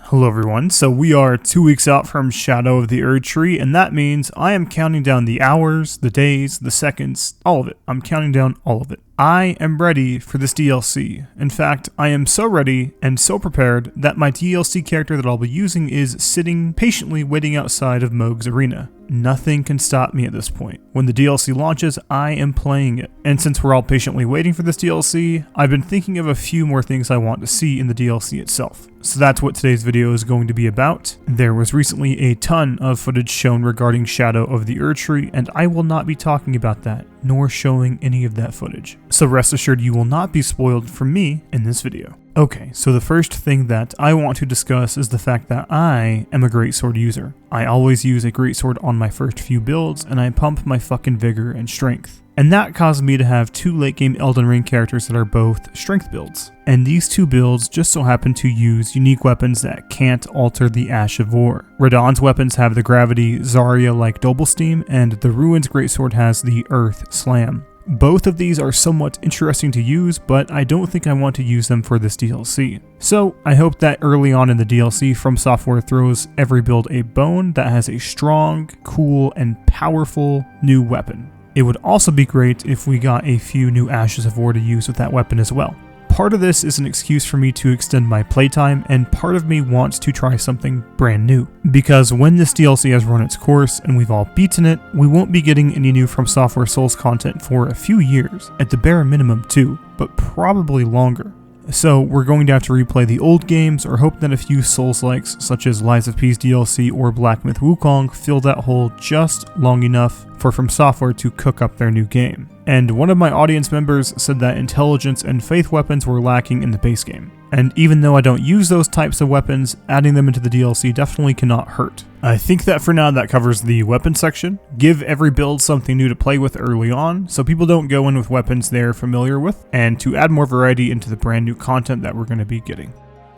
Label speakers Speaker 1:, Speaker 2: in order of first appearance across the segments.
Speaker 1: Hello everyone, so we are 2 weeks out from Shadow of the Erdtree, and that means I am counting down the hours, the days, the seconds, all of it. I'm counting down all of it. I am ready for this DLC. In fact, I am so ready and so prepared that my DLC character that I'll be using is sitting patiently waiting outside of Mohg's arena. Nothing can stop me at this point. When the DLC launches, I am playing it. And since we're all patiently waiting for this DLC, I've been thinking of a few more things I want to see in the DLC itself. So that's what today's video is going to be about. There was recently a ton of footage shown regarding Shadow of the Erdtree, and I will not be talking about that, nor showing any of that footage. So rest assured you will not be spoiled from me in this video. Okay, so the first thing that I want to discuss is the fact that I am a greatsword user. I always use a greatsword on my first few builds, and I pump my fucking vigor and strength. And that caused me to have two late game Elden Ring characters that are both strength builds. And these two builds just so happen to use unique weapons that can't alter the Ash of War. Radahn's weapons have the gravity Zarya-like Doppelsteam, and the Ruin's greatsword has the Earth Slam. Both of these are somewhat interesting to use, but I don't think I want to use them for this DLC. So I hope that early on in the DLC, Fromsoft throws every build a bone that has a strong, cool, and powerful new weapon. It would also be great if we got a few new Ashes of War to use with that weapon as well. Part of this is an excuse for me to extend my playtime, and part of me wants to try something brand new. Because when this DLC has run its course and we've all beaten it, we won't be getting any new Fromsoft Souls content for a few years, at the bare minimum too, but probably longer. So we're going to have to replay the old games or hope that a few Souls-likes such as Lies of P's DLC or Black Myth Wukong fill that hole just long enough for Fromsoft to cook up their new game. And one of my audience members said that intelligence and faith weapons were lacking in the base game. And even though I don't use those types of weapons, adding them into the DLC definitely cannot hurt. I think that for now that covers the weapon section. Give every build something new to play with early on, so people don't go in with weapons they're familiar with, and to add more variety into the brand new content that we're going to be getting.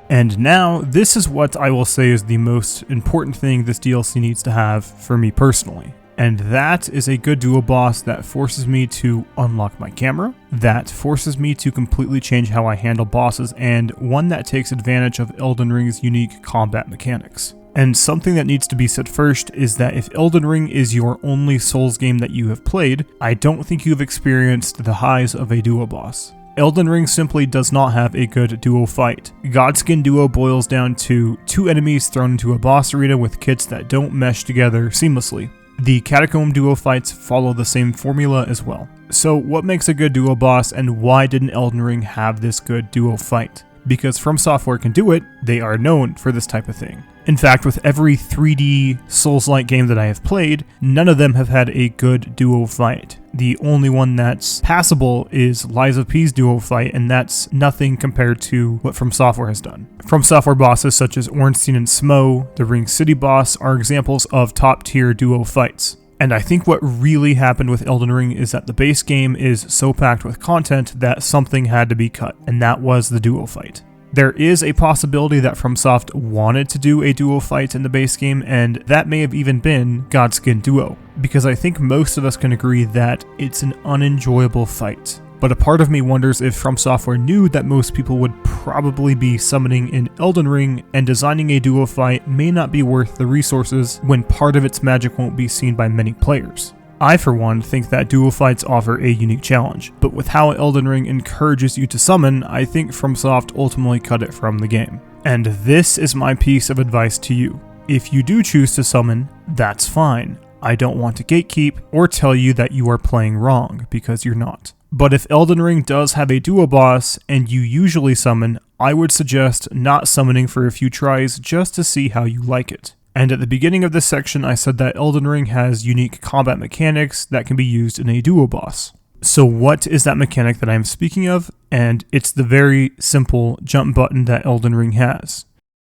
Speaker 1: And now, this is what I will say is the most important thing this DLC needs to have for me personally. And that is a good duo boss that forces me to unlock my camera, that forces me to completely change how I handle bosses, and one that takes advantage of Elden Ring's unique combat mechanics. And something that needs to be said first is that if Elden Ring is your only Souls game that you have played, I don't think you've experienced the highs of a duo boss. Elden Ring simply does not have a good duo fight. Godskin Duo boils down to two enemies thrown into a boss arena with kits that don't mesh together seamlessly. The Catacomb duo fights follow the same formula as well. So what makes a good duo boss, and why didn't Elden Ring have this good duo fight? Because Fromsoft can do it, they are known for this type of thing. In fact, with every 3D Souls-like game that I have played, none of them have had a good duo fight. The only one that's passable is Lies of P's duo fight, and that's nothing compared to what Fromsoft has done. Fromsoft bosses such as Ornstein and Smo, the Ring City boss, are examples of top-tier duo fights. And I think what really happened with Elden Ring is that the base game is so packed with content that something had to be cut, and that was the duo fight. There is a possibility that Fromsoft wanted to do a duo fight in the base game, and that may have even been Godskin Duo, because I think most of us can agree that it's an unenjoyable fight. But a part of me wonders if Fromsoft knew that most people would probably be summoning in Elden Ring, and designing a duo fight may not be worth the resources when part of its magic won't be seen by many players. I, for one, think that duo fights offer a unique challenge, but with how Elden Ring encourages you to summon, I think Fromsoft ultimately cut it from the game. And this is my piece of advice to you. If you do choose to summon, that's fine. I don't want to gatekeep or tell you that you are playing wrong, because you're not. But if Elden Ring does have a duo boss and you usually summon, I would suggest not summoning for a few tries just to see how you like it. And at the beginning of this section, I said that Elden Ring has unique combat mechanics that can be used in a duo boss. So what is that mechanic that I'm speaking of? And it's the very simple jump button that Elden Ring has.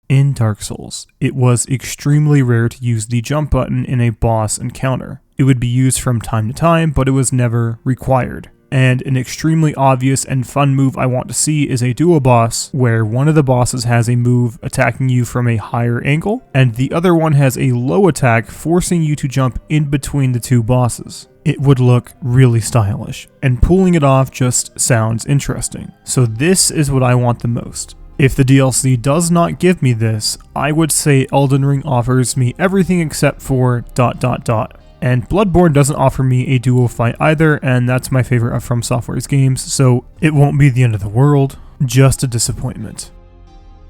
Speaker 1: In Dark Souls, it was extremely rare to use the jump button in a boss encounter. It would be used from time to time, but it was never required. And an extremely obvious and fun move I want to see is a duo boss where one of the bosses has a move attacking you from a higher angle, and the other one has a low attack forcing you to jump in between the two bosses. It would look really stylish, and pulling it off just sounds interesting. So this is what I want the most. If the DLC does not give me this, I would say Elden Ring offers me everything except for ... And Bloodborne doesn't offer me a duo fight either, and that's my favorite of From Software's games, so it won't be the end of the world, just a disappointment.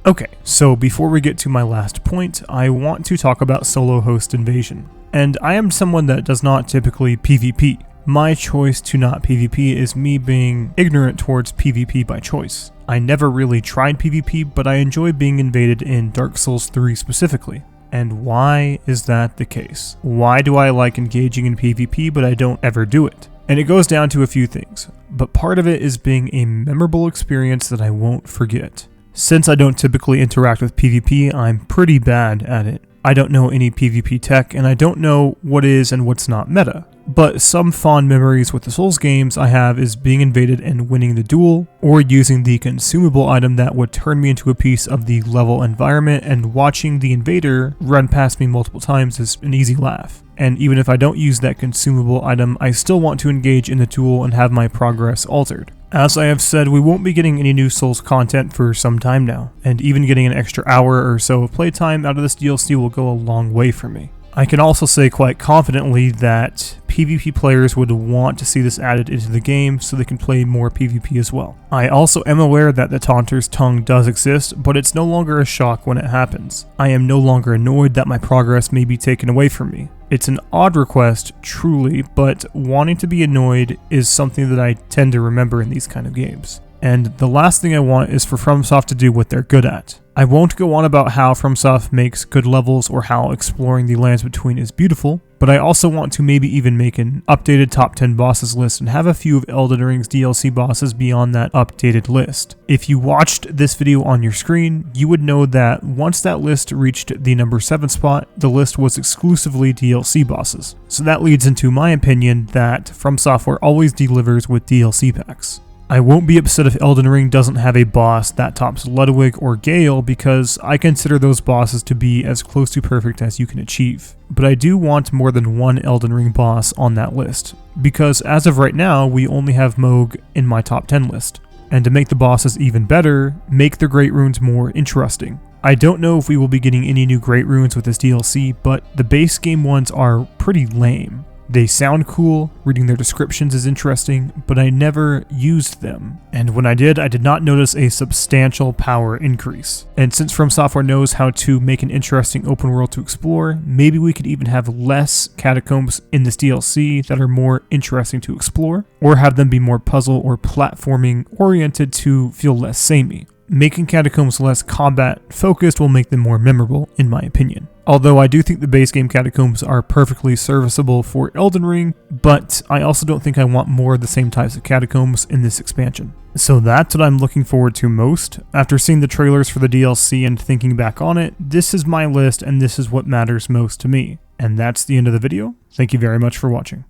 Speaker 1: Okay, so before we get to my last point, I want to talk about solo host invasion. And I am someone that does not typically PvP. My choice to not PvP is me being ignorant towards PvP by choice. I never really tried PvP, but I enjoy being invaded in Dark Souls 3 specifically. And why is that the case? Why do I like engaging in PvP but I don't ever do it? And it goes down to a few things, but part of it is being a memorable experience that I won't forget. Since I don't typically interact with PvP, I'm pretty bad at it. I don't know any PvP tech, and I don't know what is and what's not meta. But some fond memories with the Souls games I have is being invaded and winning the duel, or using the consumable item that would turn me into a piece of the level environment, and watching the invader run past me multiple times is an easy laugh. And even if I don't use that consumable item, I still want to engage in the duel and have my progress altered. As I have said, we won't be getting any new Souls content for some time now, and even getting an extra hour or so of playtime out of this DLC will go a long way for me. I can also say quite confidently that PvP players would want to see this added into the game so they can play more PvP as well. I also am aware that the Taunter's Tongue does exist, but it's no longer a shock when it happens. I am no longer annoyed that my progress may be taken away from me. It's an odd request, truly, but wanting to be annoyed is something that I tend to remember in these kind of games. And the last thing I want is for Fromsoft to do what they're good at. I won't go on about how Fromsoft makes good levels or how exploring the lands between is beautiful, but I also want to maybe even make an updated top 10 bosses list and have a few of Elden Ring's DLC bosses be on that updated list. If you watched this video on your screen, you would know that once that list reached the number 7 spot, the list was exclusively DLC bosses. So that leads into my opinion that From Software always delivers with DLC packs. I won't be upset if Elden Ring doesn't have a boss that tops Ludwig or Gale because I consider those bosses to be as close to perfect as you can achieve. But I do want more than one Elden Ring boss on that list, because as of right now we only have Mohg in my top 10 list. And to make the bosses even better, make the Great Runes more interesting. I don't know if we will be getting any new Great Runes with this DLC, but the base game ones are pretty lame. They sound cool, reading their descriptions is interesting, but I never used them. And when I did not notice a substantial power increase. And since From Software knows how to make an interesting open world to explore, maybe we could even have less catacombs in this DLC that are more interesting to explore, or have them be more puzzle or platforming oriented to feel less samey. Making catacombs less combat focused will make them more memorable, in my opinion. Although I do think the base game catacombs are perfectly serviceable for Elden Ring, but I also don't think I want more of the same types of catacombs in this expansion. So that's what I'm looking forward to most. After seeing the trailers for the DLC and thinking back on it, this is my list and this is what matters most to me. And that's the end of the video. Thank you very much for watching.